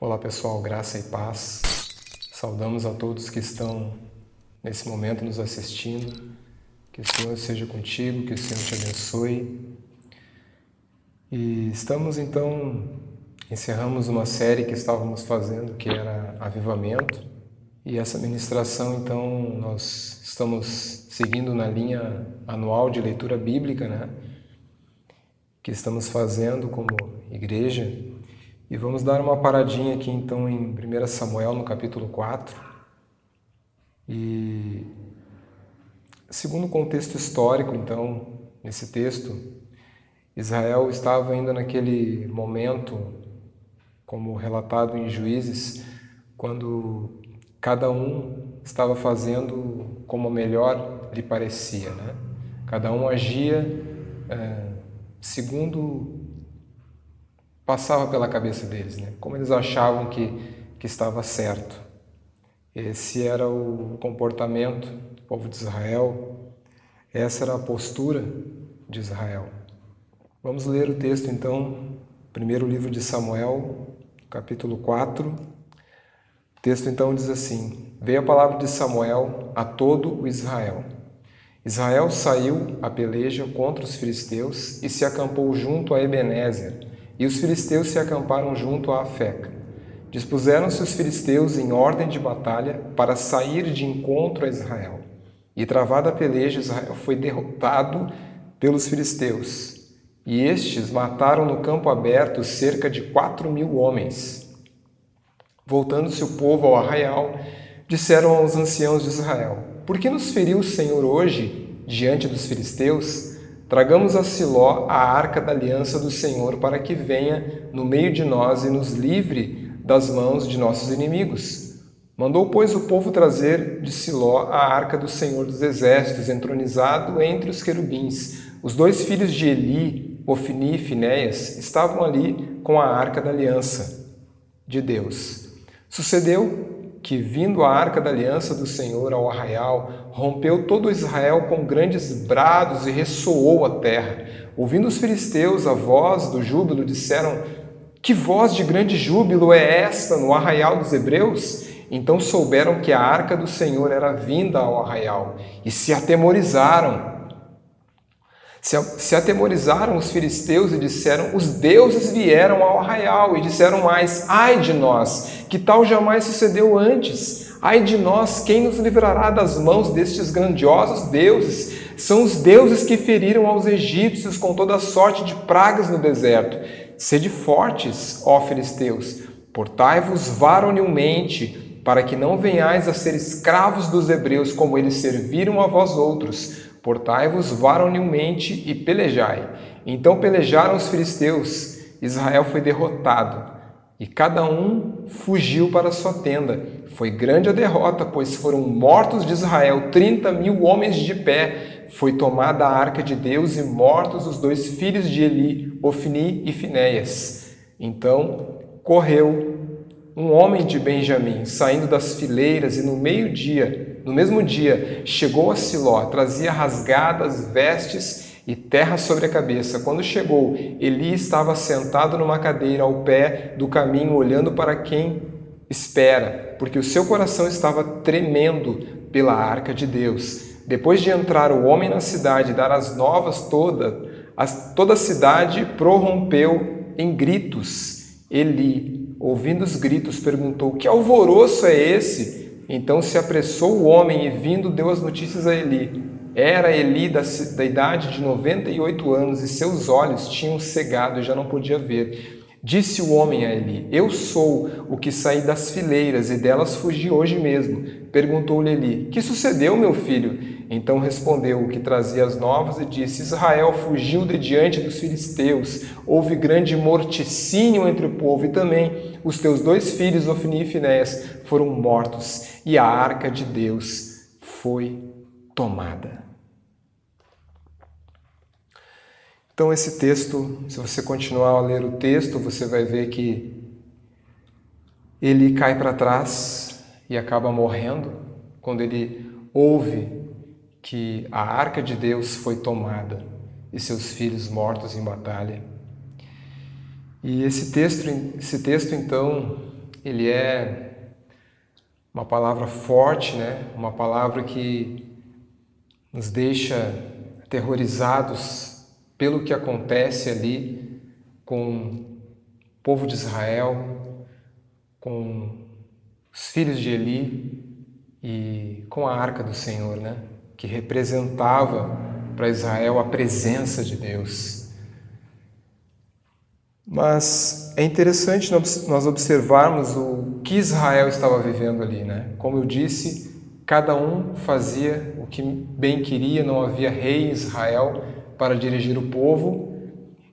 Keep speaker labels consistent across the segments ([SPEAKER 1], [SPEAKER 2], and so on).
[SPEAKER 1] Olá pessoal, graça e paz. Saudamos a todos que estão nesse momento nos assistindo. Que o Senhor seja contigo, que o Senhor te abençoe. E estamos então, encerramos uma série que estávamos fazendo, que era Avivamento. E essa ministração então nós estamos seguindo na linha anual de leitura bíblica, né? Que estamos fazendo como igreja. E vamos dar uma paradinha aqui então em 1 Samuel, no capítulo 4. E segundo o contexto histórico, então, nesse texto, Israel estava ainda naquele momento, como relatado em Juízes, quando cada um estava fazendo como melhor lhe parecia, né? Cada um agia segundo passava pela cabeça deles, né? Como eles achavam que estava certo. Esse era o comportamento do povo de Israel, essa era a postura de Israel. Vamos ler o texto então, primeiro livro de Samuel, capítulo 4. O texto então diz assim: Veio a palavra de Samuel a todo o Israel. Israel saiu a peleja contra os filisteus e se acampou junto a Ebenezer, e os filisteus se acamparam junto a Afeca. Dispuseram-se os filisteus em ordem de batalha para sair de encontro a Israel. E travada a peleja, Israel foi derrotado pelos filisteus. E estes mataram no campo aberto cerca de 4.000 homens. Voltando-se o povo ao arraial, disseram aos anciãos de Israel: Por que nos feriu o Senhor hoje diante dos filisteus? Tragamos a Siló a arca da aliança do Senhor para que venha no meio de nós e nos livre das mãos de nossos inimigos. Mandou, pois, o povo trazer de Siló a arca do Senhor dos exércitos, entronizado entre os querubins. Os dois filhos de Eli, Ofni e Finéias, estavam ali com a arca da aliança de Deus. Sucedeu que, vindo a arca da aliança do Senhor ao arraial, rompeu todo Israel com grandes brados e ressoou a terra. Ouvindo os filisteus a voz do júbilo, disseram: Que voz de grande júbilo é esta no arraial dos hebreus? Então souberam que a arca do Senhor era vinda ao arraial e se atemorizaram. Se atemorizaram os filisteus e disseram: Os deuses vieram ao arraial. E disseram mais: Ai de nós, que tal jamais sucedeu antes? Ai de nós, quem nos livrará das mãos destes grandiosos deuses? São os deuses que feriram aos egípcios com toda sorte de pragas no deserto. Sede fortes, ó filisteus, portai-vos varonilmente, para que não venhais a ser escravos dos hebreus, como eles serviram a vós outros. Portai-vos varonilmente e pelejai. Então pelejaram os filisteus. Israel foi derrotado, e cada um fugiu para sua tenda. Foi grande a derrota, pois foram mortos de Israel 30.000 homens de pé. Foi tomada a arca de Deus e mortos os dois filhos de Eli, Ofni e Finéias. Então correu um homem de Benjamim, saindo das fileiras, e no mesmo dia, chegou a Siló, trazia rasgadas vestes e terra sobre a cabeça. Quando chegou, Eli estava sentado numa cadeira ao pé do caminho, olhando para quem espera, porque o seu coração estava tremendo pela arca de Deus. Depois de entrar o homem na cidade e dar as novas toda a cidade prorrompeu em gritos. Eli, ouvindo os gritos, perguntou: Que alvoroço é esse? Então se apressou o homem e, vindo, deu as notícias a Eli. Era Eli da idade de 98 anos e seus olhos tinham cegado e já não podia ver. Disse o homem a Eli: Eu sou o que saí das fileiras e delas fugi hoje mesmo. Perguntou-lhe Eli: Que sucedeu, meu filho? Então respondeu o que trazia as novas e disse: Israel fugiu de diante dos filisteus. Houve grande morticínio entre o povo, e também os teus dois filhos, Ofni e Finéias, foram mortos, e a arca de Deus foi tomada. Então esse texto, se você continuar a ler o texto, você vai ver que ele cai para trás e acaba morrendo quando ele ouve que a arca de Deus foi tomada e seus filhos mortos em batalha. E esse texto então, ele é uma palavra forte, né? Uma palavra que nos deixa aterrorizados pelo que acontece ali com o povo de Israel, com os filhos de Eli e com a Arca do Senhor, né? Que representava para Israel a presença de Deus. Mas é interessante nós observarmos o que Israel estava vivendo ali, né? Como eu disse, cada um fazia o que bem queria, não havia rei em Israel para dirigir o povo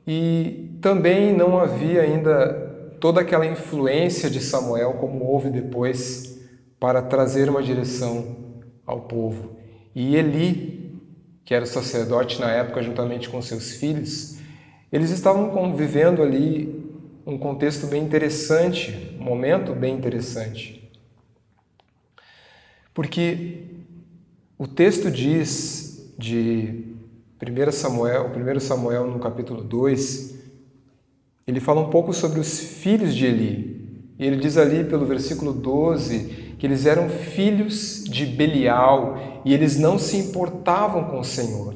[SPEAKER 1] e também não havia ainda toda aquela influência de Samuel como houve depois para trazer uma direção ao povo. E Eli, que era o sacerdote na época juntamente com seus filhos, eles estavam convivendo ali um contexto bem interessante, um momento bem interessante. Porque o texto diz de 1 Samuel no capítulo 2, ele fala um pouco sobre os filhos de Eli. E ele diz ali pelo versículo 12 que eles eram filhos de Belial e eles não se importavam com o Senhor.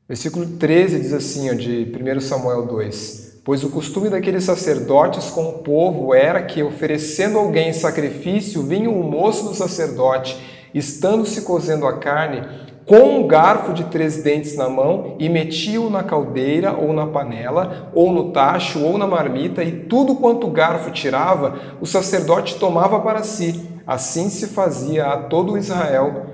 [SPEAKER 1] Versículo 13 diz assim, de 1 Samuel 2: Pois o costume daqueles sacerdotes com o povo era que, oferecendo alguém em sacrifício, vinha o moço do sacerdote, estando-se cozendo a carne, com um garfo de 3 dentes na mão, e metia-o na caldeira, ou na panela, ou no tacho, ou na marmita, e tudo quanto o garfo tirava, o sacerdote tomava para si. Assim se fazia a todo Israel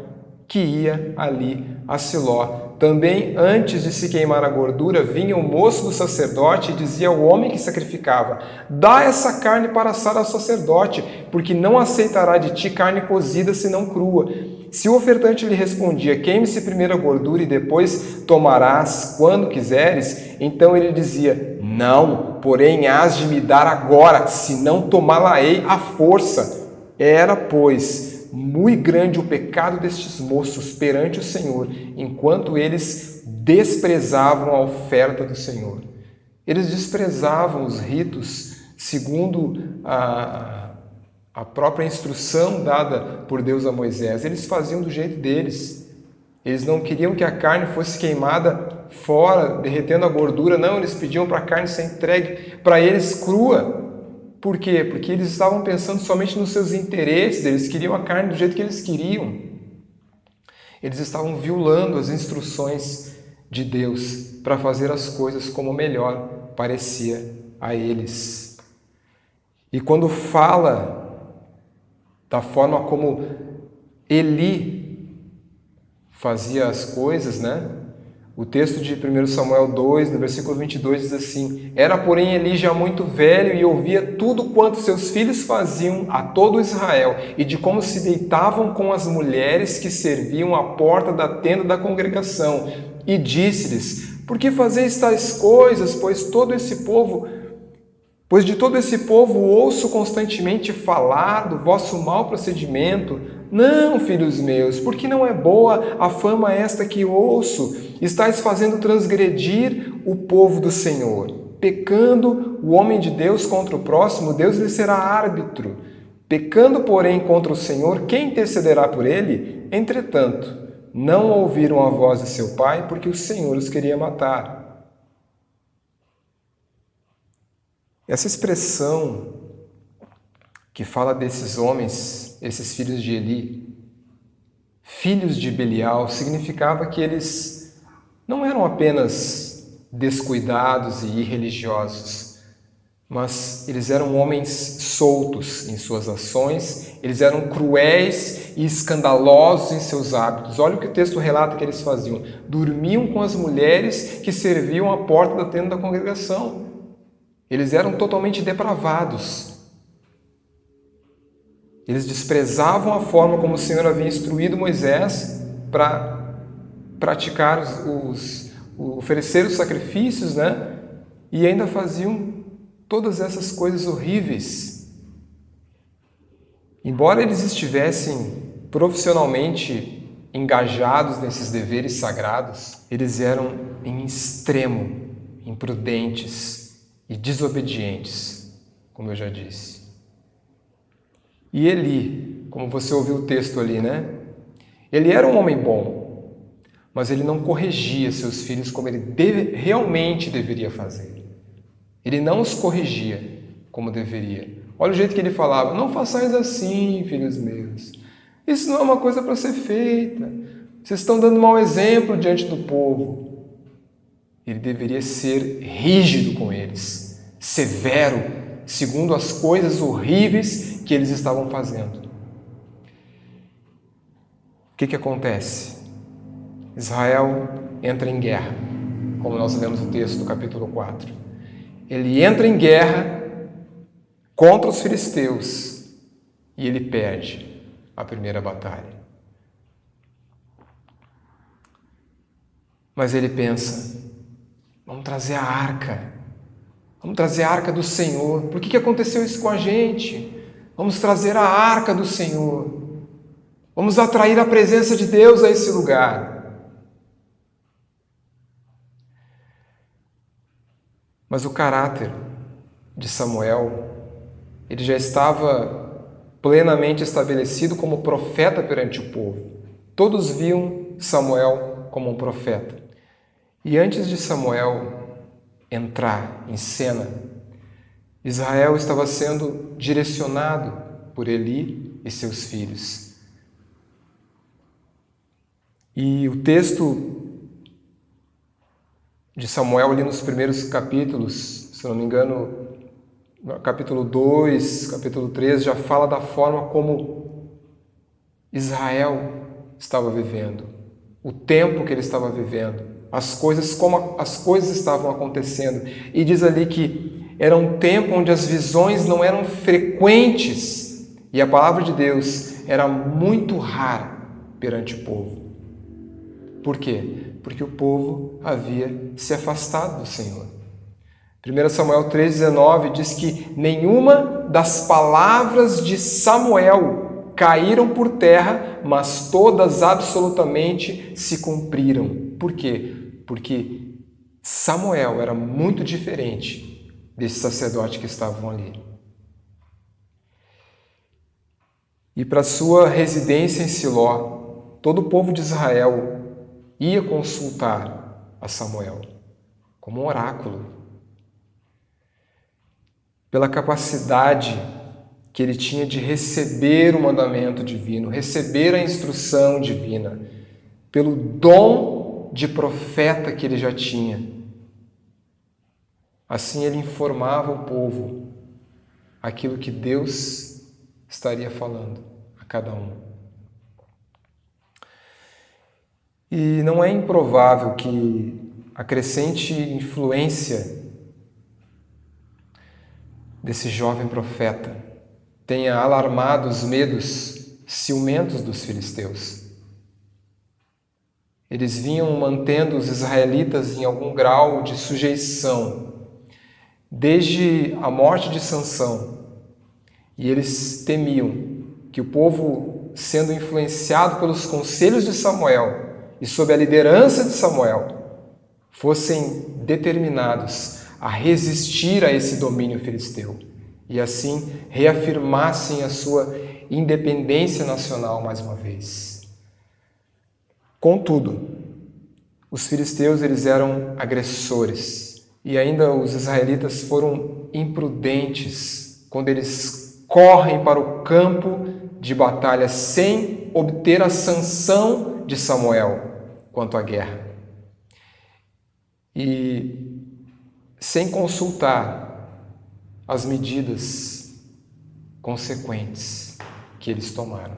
[SPEAKER 1] que ia ali a Siló. Também, antes de se queimar a gordura, vinha o moço do sacerdote e dizia ao homem que sacrificava: Dá essa carne para assar ao sacerdote, porque não aceitará de ti carne cozida, senão crua. Se o ofertante lhe respondia: Queime-se primeiro a gordura e depois tomarás quando quiseres, então ele dizia: Não, porém hás de me dar agora, senão tomá-la-ei à força. Era, pois, muito grande o pecado destes moços perante o Senhor, enquanto eles desprezavam a oferta do Senhor. Eles desprezavam os ritos segundo a própria instrução dada por Deus a Moisés. Eles faziam do jeito deles. Eles não queriam que a carne fosse queimada fora, derretendo a gordura. Não, eles pediam para a carne ser entregue para eles crua. Por quê? Porque eles estavam pensando somente nos seus interesses, eles queriam a carne do jeito que eles queriam. Eles estavam violando as instruções de Deus para fazer as coisas como melhor parecia a eles. E quando fala da forma como Eli fazia as coisas, né? O texto de 1 Samuel 2, no versículo 22, diz assim: Era, porém, Eli já muito velho e ouvia tudo quanto seus filhos faziam a todo Israel e de como se deitavam com as mulheres que serviam à porta da tenda da congregação. E disse-lhes: Por que fazeis tais coisas? Pois de todo esse povo ouço constantemente falar do vosso mau procedimento. Não, filhos meus, porque não é boa a fama esta que ouço. Estais fazendo transgredir o povo do Senhor. Pecando o homem de Deus contra o próximo, Deus lhe será árbitro. Pecando, porém, contra o Senhor, quem intercederá por ele? Entretanto, não ouviram a voz de seu pai, porque o Senhor os queria matar. Essa expressão que fala desses homens, esses filhos de Eli, filhos de Belial, significava que eles não eram apenas descuidados e irreligiosos, mas eles eram homens soltos em suas ações, eles eram cruéis e escandalosos em seus hábitos. Olha o que o texto relata que eles faziam: dormiam com as mulheres que serviam à porta da tenda da congregação. Eles eram totalmente depravados. Eles desprezavam a forma como o Senhor havia instruído Moisés para praticar oferecer os sacrifícios, né? E ainda faziam todas essas coisas horríveis. Embora eles estivessem profissionalmente engajados nesses deveres sagrados, eles eram em extremo imprudentes e desobedientes, como eu já disse. E Eli, como você ouviu o texto ali, né? Ele era um homem bom, mas ele não corrigia seus filhos como ele realmente deveria fazer. Ele não os corrigia como deveria. Olha o jeito que ele falava: não façais assim, filhos meus. Isso não é uma coisa para ser feita. Vocês estão dando mau exemplo diante do povo. Ele deveria ser rígido com eles, severo, segundo as coisas horríveis que eles estavam fazendo. O que acontece? Israel entra em guerra, como nós lemos o texto do capítulo 4. Ele entra em guerra contra os filisteus e ele perde a primeira batalha. Mas ele pensa: vamos trazer a arca. Vamos trazer a arca do Senhor. Por que aconteceu isso com a gente? Vamos trazer a arca do Senhor. Vamos atrair a presença de Deus a esse lugar. Mas o caráter de Samuel, ele já estava plenamente estabelecido como profeta perante o povo. Todos viam Samuel como um profeta. E antes de Samuel entrar em cena, Israel estava sendo direcionado por Eli e seus filhos. E o texto de Samuel ali nos primeiros capítulos, se não me engano, no capítulo 2, capítulo 3, já fala da forma como Israel estava vivendo, o tempo que ele estava vivendo, como as coisas estavam acontecendo. E diz ali que era um tempo onde as visões não eram frequentes e a palavra de Deus era muito rara perante o povo. Por quê? Porque o povo havia se afastado do Senhor. 1 Samuel 3,19 diz que nenhuma das palavras de Samuel caíram por terra, mas todas absolutamente se cumpriram. Por quê? Porque Samuel era muito diferente desse sacerdote que estavam ali. E para sua residência em Siló, todo o povo de Israel ia consultar a Samuel como um oráculo, pela capacidade que ele tinha de receber o mandamento divino, receber a instrução divina, pelo dom de profeta que ele já tinha. Assim ele informava o povo aquilo que Deus estaria falando a cada um. E não é improvável que a crescente influência desse jovem profeta tenha alarmado os medos ciumentos dos filisteus. Eles vinham mantendo os israelitas em algum grau de sujeição desde a morte de Sansão, e eles temiam que o povo, sendo influenciado pelos conselhos de Samuel e sob a liderança de Samuel, fossem determinados a resistir a esse domínio filisteu e assim reafirmassem a sua independência nacional mais uma vez. Contudo, os filisteus eles eram agressores e ainda os israelitas foram imprudentes quando eles correm para o campo de batalha sem obter a sanção de Samuel quanto à guerra e sem consultar as medidas consequentes que eles tomaram.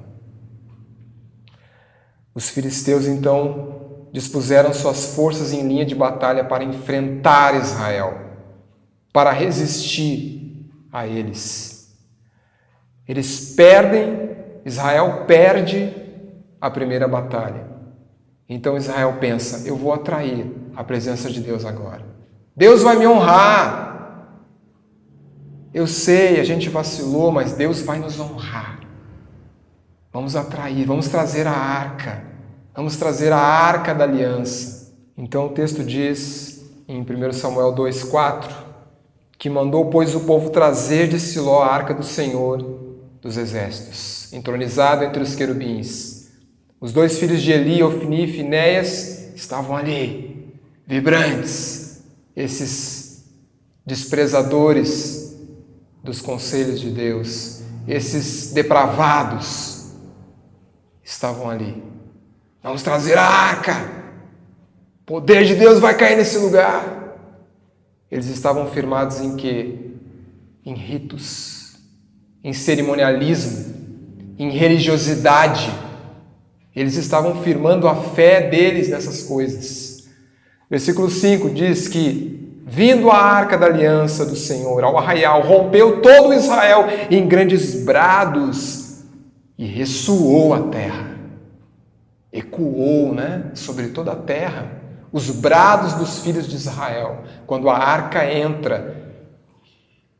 [SPEAKER 1] Os filisteus então dispuseram suas forças em linha de batalha para enfrentar Israel, para resistir a eles. Eles perdem, Israel perde a primeira batalha. Então Israel pensa: eu vou atrair a presença de Deus agora. Deus vai me honrar. Eu sei, a gente vacilou, mas Deus vai nos honrar. Vamos atrair, vamos trazer a arca. Vamos trazer a arca da aliança. Então o texto diz em 1 Samuel 2,4 que mandou, pois, o povo trazer de Siló a arca do Senhor dos exércitos, entronizado entre os querubins. Os 2 filhos de Eli, Ofni e Finéias, estavam ali, vibrantes, esses desprezadores dos conselhos de Deus, esses depravados, estavam ali. Vamos trazer a arca! O poder de Deus vai cair nesse lugar. Eles estavam firmados em quê? Em ritos, em cerimonialismo, em religiosidade. Eles estavam firmando a fé deles nessas coisas. Versículo 5 diz que, vindo a arca da aliança do Senhor ao arraial, rompeu todo Israel em grandes brados e ressoou a terra. Ecoou, sobre toda a terra. Os brados dos filhos de Israel, quando a arca entra.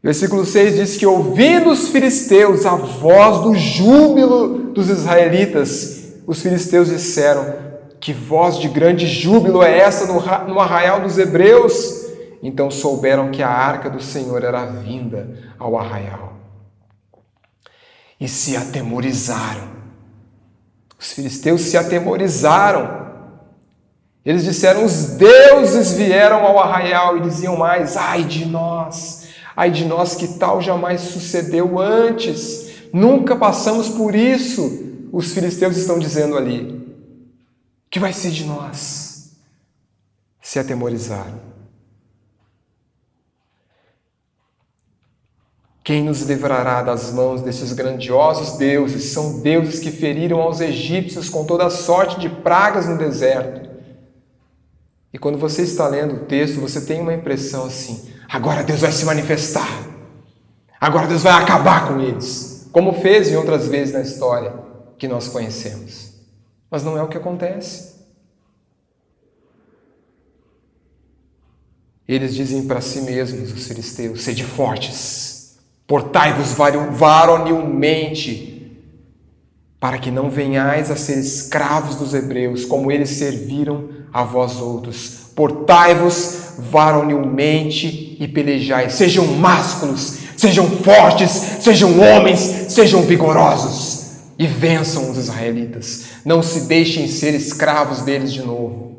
[SPEAKER 1] Versículo 6 diz que, ouvindo os filisteus a voz do júbilo dos israelitas, os filisteus disseram: que voz de grande júbilo é essa no arraial dos hebreus? Então souberam que a arca do Senhor era vinda ao arraial. E se atemorizaram. Os filisteus se atemorizaram. Eles disseram: os deuses vieram ao arraial, e diziam mais: ai de nós que tal jamais sucedeu antes, nunca passamos por isso. Os filisteus estão dizendo ali: que vai ser de nós? Se atemorizaram. Quem nos livrará das mãos desses grandiosos deuses? São deuses que feriram aos egípcios com toda a sorte de pragas no deserto. E quando você está lendo o texto, você tem uma impressão assim: agora Deus vai se manifestar. Agora Deus vai acabar com eles. Como fez em outras vezes na história que nós conhecemos. Mas não é o que acontece. Eles dizem para si mesmos, os filisteus: sede fortes, portai-vos varonilmente, para que não venhais a ser escravos dos hebreus, como eles serviram a vós outros. Portai-vos varonilmente e pelejai. Sejam másculos, sejam fortes, sejam homens, sejam vigorosos e vençam os israelitas. Não se deixem ser escravos deles de novo.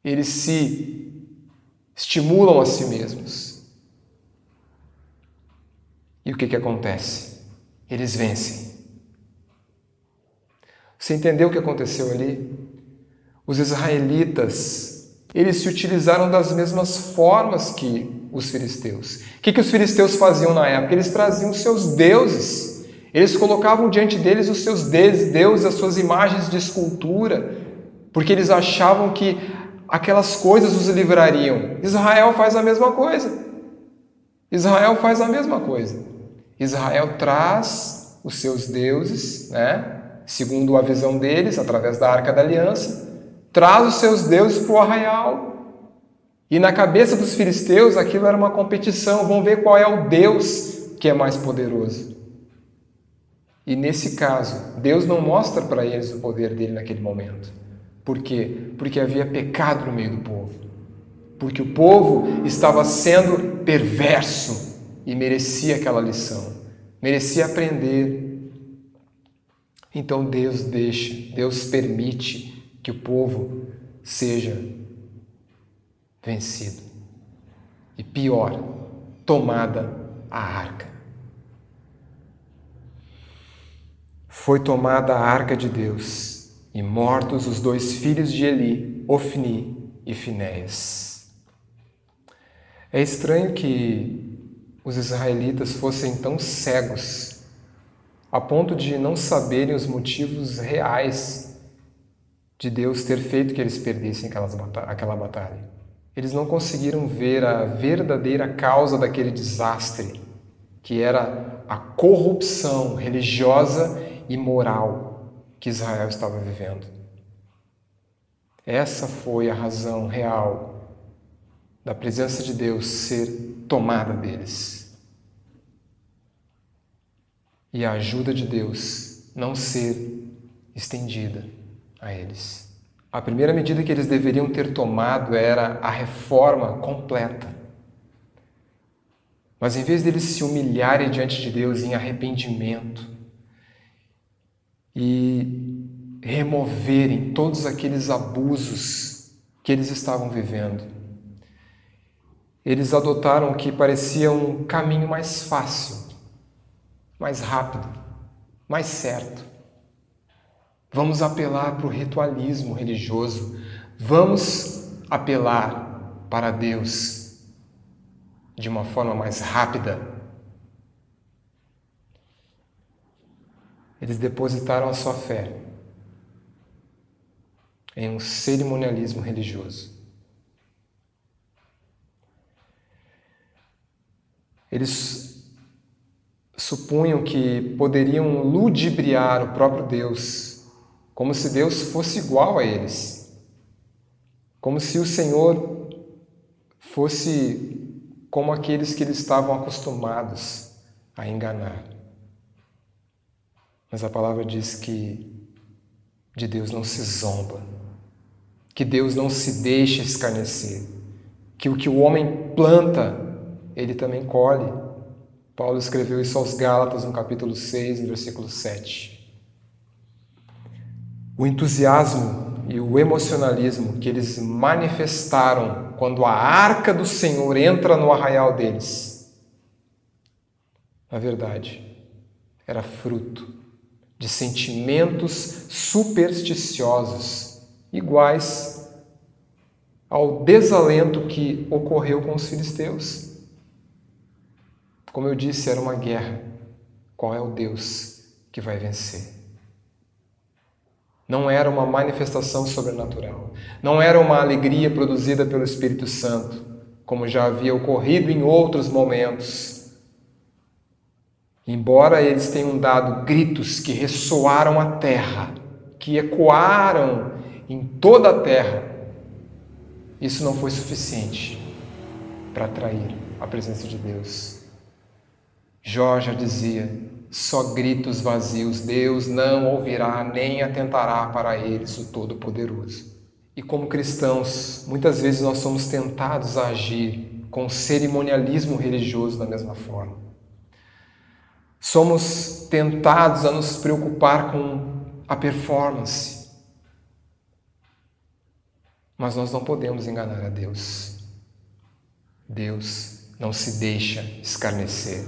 [SPEAKER 1] Eles se estimulam a si mesmos. E o que acontece? Eles vencem. Você entendeu o que aconteceu ali? Os israelitas, eles se utilizaram das mesmas formas que os filisteus. O que os filisteus faziam na época? Eles traziam os seus deuses. Eles colocavam diante deles os seus deuses, as suas imagens de escultura, porque eles achavam que aquelas coisas os livrariam. Israel faz a mesma coisa. Israel faz a mesma coisa. Israel traz os seus deuses, segundo a visão deles, através da Arca da Aliança, traz os seus deuses para o arraial. E na cabeça dos filisteus aquilo era uma competição, vão ver qual é o Deus que é mais poderoso. E nesse caso, Deus não mostra para eles o poder dele naquele momento. Por quê? Porque havia pecado no meio do povo. Porque o povo estava sendo perverso e merecia aquela lição, merecia aprender. Então Deus permite que o povo seja vencido. E pior, tomada a arca. Foi tomada a arca de Deus e mortos os 2 filhos de Eli, Ofni e Finéias. É estranho que os israelitas fossem tão cegos a ponto de não saberem os motivos reais de Deus ter feito que eles perdessem aquela batalha. Eles não conseguiram ver a verdadeira causa daquele desastre, que era a corrupção religiosa e moral que Israel estava vivendo. Essa foi a razão real da presença de Deus ser tomada deles. E a ajuda de Deus não ser estendida a eles. A primeira medida que eles deveriam ter tomado era a reforma completa. Mas em vez deles se humilharem diante de Deus em arrependimento e removerem todos aqueles abusos que eles estavam vivendo, eles adotaram o que parecia um caminho mais fácil, mais rápido, mais certo. Vamos apelar para o ritualismo religioso. Vamos apelar para Deus de uma forma mais rápida. Eles depositaram a sua fé em um cerimonialismo religioso. Eles supunham que poderiam ludibriar o próprio Deus, como se Deus fosse igual a eles, como se o Senhor fosse como aqueles que eles estavam acostumados a enganar. Mas a palavra diz que de Deus não se zomba, que Deus não se deixa escarnecer, que o que o homem planta, ele também colhe. Paulo escreveu isso aos Gálatas no capítulo 6, no versículo 7. O entusiasmo e o emocionalismo que eles manifestaram quando a arca do Senhor entra no arraial deles, na verdade, era fruto de sentimentos supersticiosos, iguais ao desalento que ocorreu com os filisteus. Como eu disse, era uma guerra. Qual é o Deus que vai vencer? Não era uma manifestação sobrenatural. Não era uma alegria produzida pelo Espírito Santo, como já havia ocorrido em outros momentos. Embora eles tenham dado gritos que ressoaram a terra, que ecoaram em toda a terra, isso não foi suficiente para atrair a presença de Deus. Jó já dizia: só gritos vazios Deus não ouvirá, nem atentará para eles o Todo-Poderoso. E como cristãos, muitas vezes nós somos tentados a agir com cerimonialismo religioso da mesma forma. Somos tentados a nos preocupar com a performance. Mas nós não podemos enganar a Deus. Deus não se deixa escarnecer.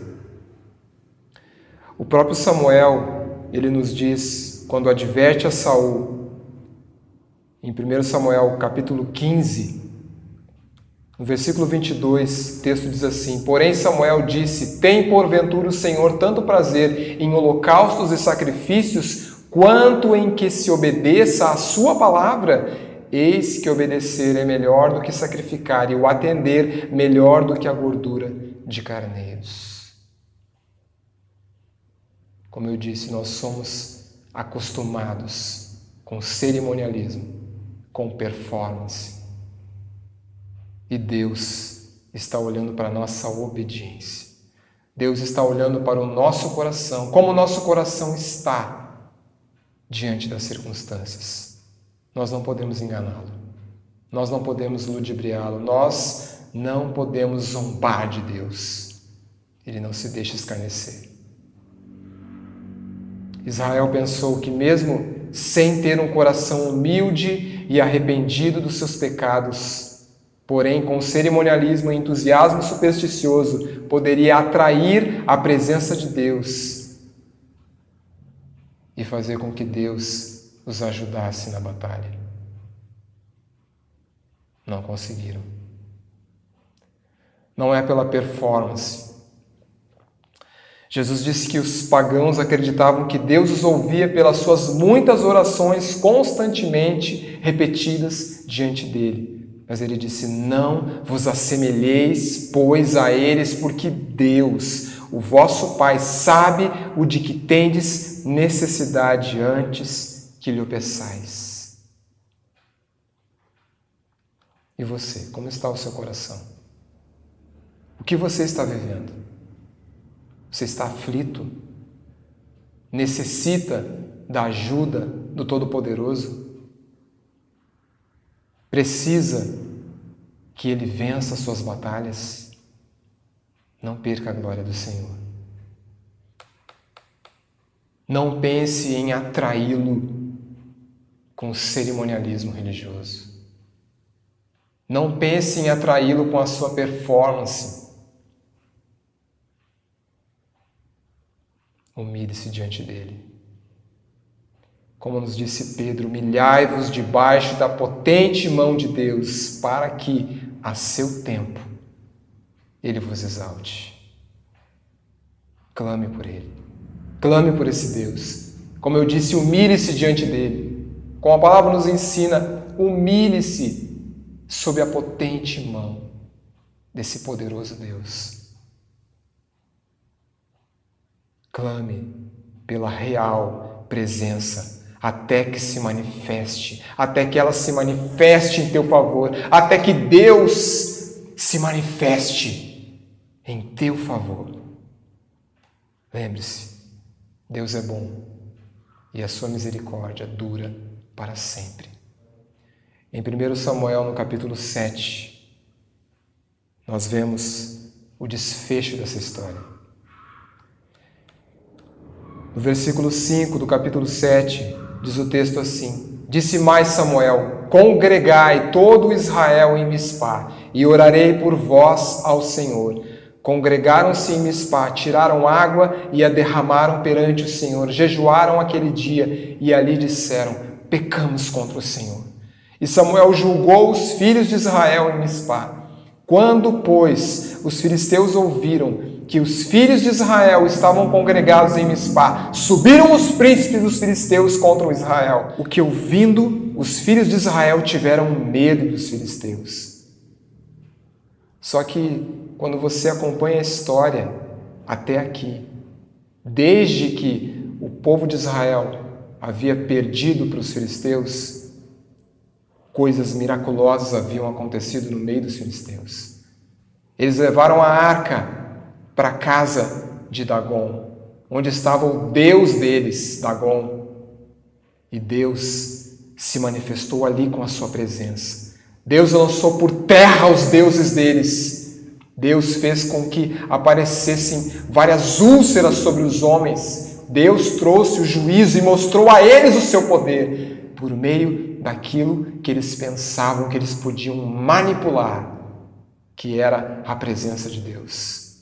[SPEAKER 1] O próprio Samuel, ele nos diz, quando adverte a Saul, em 1 Samuel capítulo 15, no versículo 22, o texto diz assim: porém Samuel disse: tem porventura o Senhor tanto prazer em holocaustos e sacrifícios, quanto em que se obedeça à sua palavra? Eis que obedecer é melhor do que sacrificar, e o atender melhor do que a gordura de carneiros. Como eu disse, nós somos acostumados com cerimonialismo, com performance. E Deus está olhando para a nossa obediência. Deus está olhando para o nosso coração, como o nosso coração está diante das circunstâncias. Nós não podemos enganá-lo. Nós não podemos ludibriá-lo. Nós não podemos zombar de Deus. Ele não se deixa escarnecer. Israel pensou que mesmo sem ter um coração humilde e arrependido dos seus pecados, porém com cerimonialismo e entusiasmo supersticioso, poderia atrair a presença de Deus e fazer com que Deus os ajudasse na batalha. Não conseguiram. Não é pela performance. Jesus disse que os pagãos acreditavam que Deus os ouvia pelas suas muitas orações constantemente repetidas diante dele. Mas ele disse: não vos assemelheis, pois, a eles, porque Deus, o vosso Pai, sabe o de que tendes necessidade antes que lhe o peçais. E você, como está o seu coração? O que você está vivendo? Você está aflito? Necessita da ajuda do Todo-Poderoso? Precisa que Ele vença as suas batalhas? Não perca a glória do Senhor. Não pense em atraí-lo com cerimonialismo religioso. Não pense em atraí-lo com a sua performance. Humilhe-se diante dele. Como nos disse Pedro, humilhai-vos debaixo da potente mão de Deus, para que, a seu tempo, ele vos exalte. Clame por ele. Clame por esse Deus. Como eu disse, humilhe-se diante dele. Como a palavra nos ensina, humilhe-se sob a potente mão desse poderoso Deus. Clame pela real presença, até que se manifeste, até que ela se manifeste em teu favor, até que Deus se manifeste em teu favor. Lembre-se, Deus é bom e a sua misericórdia dura para sempre. Em 1 Samuel, no capítulo 7, nós vemos o desfecho dessa história. No versículo 5 do capítulo 7, diz o texto assim: Disse mais Samuel: Congregai todo Israel em Mispá, e orarei por vós ao Senhor. Congregaram-se em Mispá, tiraram água e a derramaram perante o Senhor, jejuaram aquele dia e ali disseram: Pecamos contra o Senhor. E Samuel julgou os filhos de Israel em Mispá. Quando, pois, os filisteus ouviram que os filhos de Israel estavam congregados em Mispá, subiram os príncipes dos filisteus contra Israel. O que ouvindo, os filhos de Israel tiveram medo dos filisteus. Só que, quando você acompanha a história até aqui, desde que o povo de Israel havia perdido para os filisteus, coisas miraculosas haviam acontecido no meio dos filisteus. Eles levaram a arca para a casa de Dagom, onde estava o Deus deles, Dagom. E Deus se manifestou ali com a sua presença. Deus lançou por terra os deuses deles. Deus fez com que aparecessem várias úlceras sobre os homens. Deus trouxe o juízo e mostrou a eles o seu poder, por meio daquilo que eles pensavam que eles podiam manipular, que era a presença de Deus.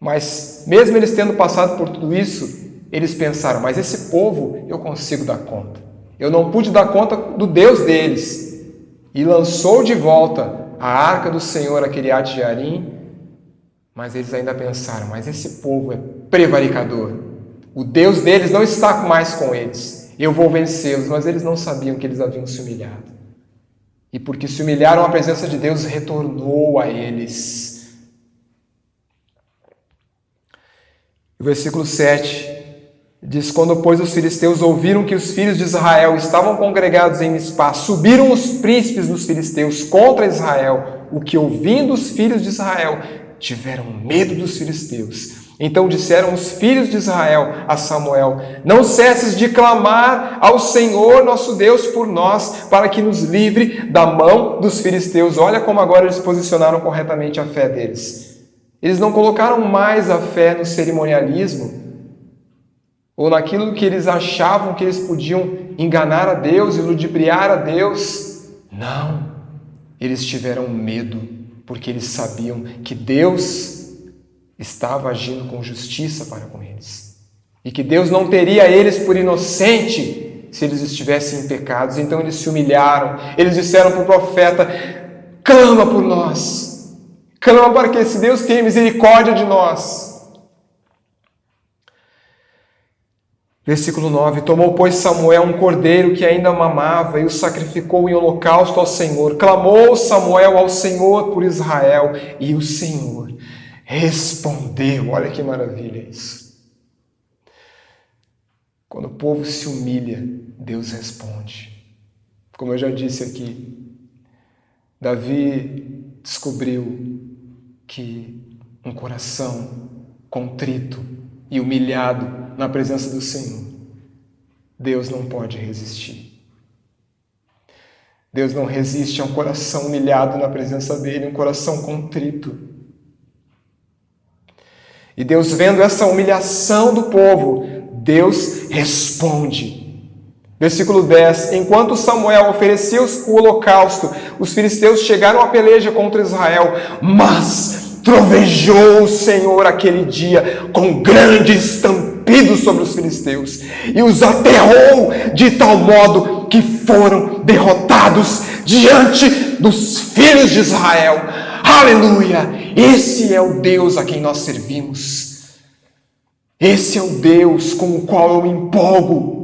[SPEAKER 1] Mas, mesmo eles tendo passado por tudo isso, eles pensaram: mas esse povo eu consigo dar conta. Eu não pude dar conta do Deus deles. E lançou de volta a arca do Senhor a Kiriat Jearim, mas eles ainda pensaram: mas esse povo é prevaricador. O Deus deles não está mais com eles. Eu vou vencê-los, mas eles não sabiam que eles haviam se humilhado. E porque se humilharam, a presença de Deus retornou a eles. O versículo 7 diz: Quando, pois, os filisteus ouviram que os filhos de Israel estavam congregados em Mispá, subiram os príncipes dos filisteus contra Israel, o que, ouvindo os filhos de Israel, tiveram medo dos filisteus. Então disseram os filhos de Israel a Samuel: Não cesses de clamar ao Senhor nosso Deus por nós, para que nos livre da mão dos filisteus. Olha como agora eles posicionaram corretamente a fé deles. Eles não colocaram mais a fé no cerimonialismo, ou naquilo que eles achavam que eles podiam enganar a Deus e ludibriar a Deus. Não, eles tiveram medo, porque eles sabiam que Deus estava agindo com justiça para com eles, e que Deus não teria eles por inocente se eles estivessem em pecados. Então eles se humilharam, eles disseram para o profeta: clama por nós, clama para que esse Deus tenha misericórdia de nós. Versículo 9: Tomou, pois, Samuel um cordeiro que ainda mamava e o sacrificou em holocausto ao Senhor. Clamou Samuel ao Senhor por Israel, e o Senhor respondeu. Olha que maravilha isso. Quando o povo se humilha, Deus responde. Como eu já disse aqui, Davi descobriu que um coração contrito e humilhado na presença do Senhor, Deus não pode resistir. Deus não resiste a um coração humilhado na presença dele, um coração contrito. E Deus, vendo essa humilhação do povo, Deus responde. Versículo 10. Enquanto Samuel oferecia o holocausto, os filisteus chegaram à peleja contra Israel, mas trovejou o Senhor aquele dia com grande estampido sobre os filisteus e os aterrou de tal modo que foram derrotados diante dos filhos de Israel. Aleluia! Esse é o Deus a quem nós servimos. Esse é o Deus com o qual eu me empolgo.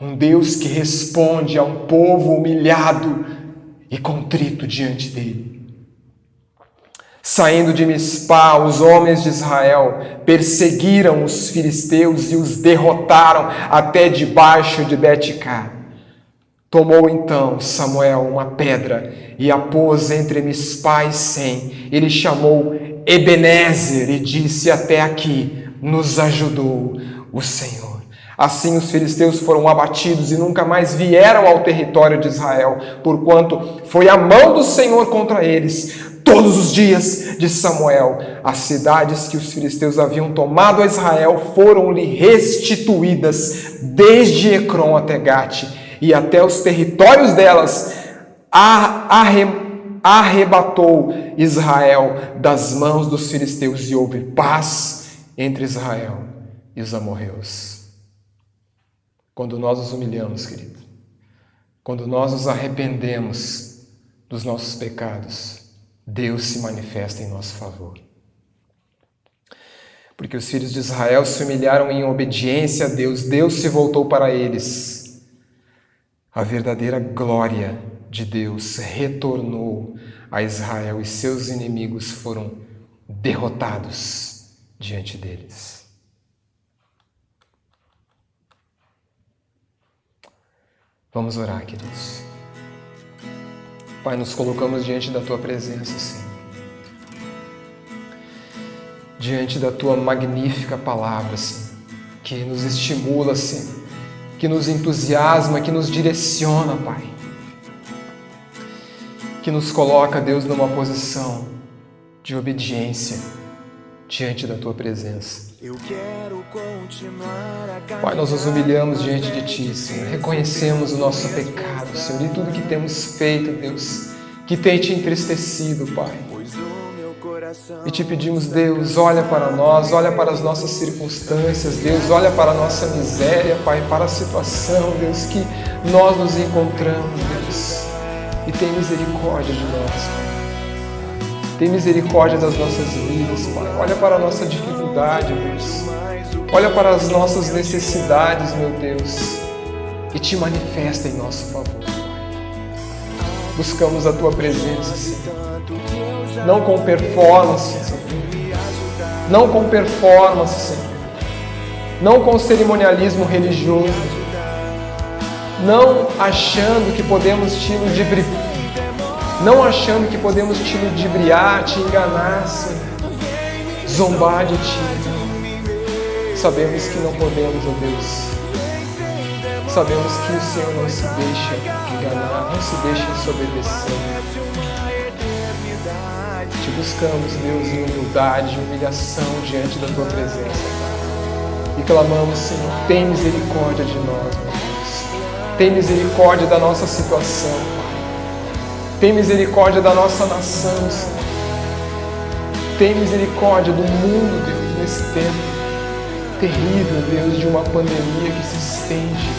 [SPEAKER 1] Um Deus que responde a um povo humilhado e contrito diante dele. Saindo de Mispá, os homens de Israel perseguiram os filisteus e os derrotaram até debaixo de Bet-cá. Tomou então Samuel uma pedra e a pôs entre Mispá e Sem. Ele chamou Ebenezer e disse: até aqui nos ajudou o Senhor. Assim os filisteus foram abatidos e nunca mais vieram ao território de Israel, porquanto foi a mão do Senhor contra eles todos os dias de Samuel. As cidades que os filisteus haviam tomado a Israel foram-lhe restituídas, desde Ecrom até Gate, e até os territórios delas arrebatou Israel das mãos dos filisteus, e houve paz entre Israel e os amorreus. Quando nós nos humilhamos, querido, quando nós nos arrependemos dos nossos pecados, Deus se manifesta em nosso favor. Porque os filhos de Israel se humilharam em obediência a Deus, Deus se voltou para eles. A verdadeira glória de Deus retornou a Israel e seus inimigos foram derrotados diante deles. Vamos orar, queridos. Pai, nos colocamos diante da Tua presença, Senhor. Diante da Tua magnífica palavra, Senhor, que nos estimula, Senhor, que nos entusiasma, que nos direciona, Pai. Que nos coloca, Deus, numa posição de obediência diante da Tua presença. Pai, nós nos humilhamos diante de Ti, Senhor. Reconhecemos o nosso pecado, Senhor, e tudo que temos feito, Deus, que tem Te entristecido, Pai. E Te pedimos, Deus, olha para nós, olha para as nossas circunstâncias, Deus, olha para a nossa miséria, Pai, para a situação, Deus, que nós nos encontramos, Deus, e tem misericórdia de nós, Pai. Tem misericórdia das nossas vidas, Pai. Olha para a nossa dificuldade, Deus. Olha para as nossas necessidades, meu Deus, e Te manifesta em nosso favor, Pai. Buscamos a Tua presença, Senhor. Não com performance, Senhor. Não com performance, Senhor. Não com cerimonialismo religioso. Não achando que podemos Te ludibriar. Não achando que podemos Te ludibriar, Te enganar, Senhor. Zombar de Ti. Sabemos que não podemos, ó Deus. Sabemos que o Senhor não se deixa enganar, não se deixa desobedecer. Te buscamos, Deus, em humildade, humilhação diante da Tua presença. E clamamos, Senhor, tem misericórdia de nós, meu Deus. Tem misericórdia da nossa situação, Pai. Tem misericórdia da nossa nação, Senhor. Tem misericórdia do mundo, Deus, nesse tempo terrível, Deus, de uma pandemia que se estende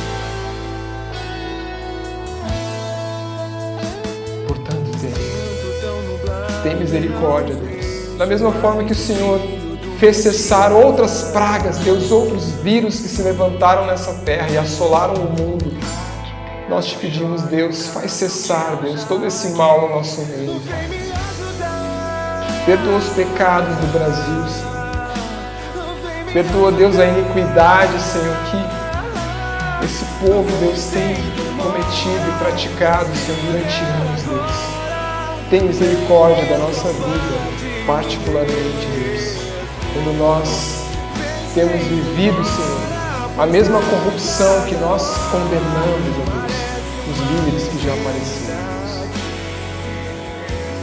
[SPEAKER 1] por tanto tempo. Tem misericórdia, Deus. Da mesma forma que o Senhor fez cessar outras pragas, Deus, outros vírus que se levantaram nessa terra e assolaram o mundo, nós Te pedimos, Deus, faz cessar, Deus, todo esse mal no nosso meio. Perdoa os pecados do Brasil, Senhor. Perdoa, Deus, a iniquidade, Senhor, que esse povo, Deus, tem cometido e praticado, Senhor, durante anos, Deus. Tem misericórdia da nossa vida, particularmente, Deus, quando nós temos vivido, Senhor, a mesma corrupção que nós condenamos, ó Deus, os líderes que já apareceram, Deus.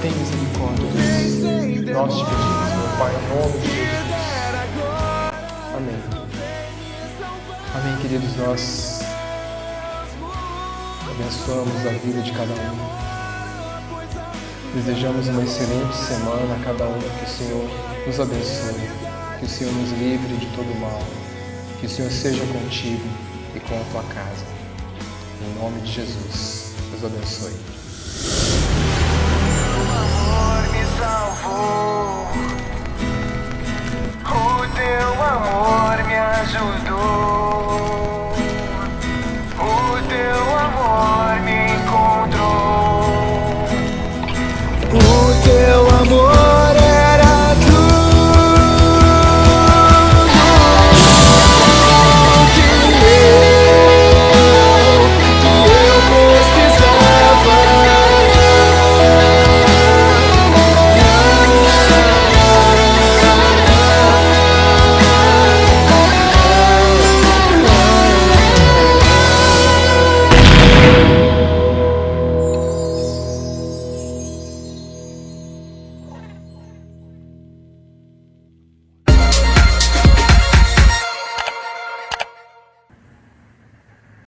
[SPEAKER 1] Tem misericórdia, Deus. Nós Te pedimos, meu Pai, em nome de Jesus. Queridos, nós abençoamos a vida de cada um. Desejamos uma excelente semana a cada um, que o Senhor nos abençoe, que o Senhor nos livre de todo mal, que o Senhor seja contigo e com a tua casa. Em nome de Jesus, Deus abençoe.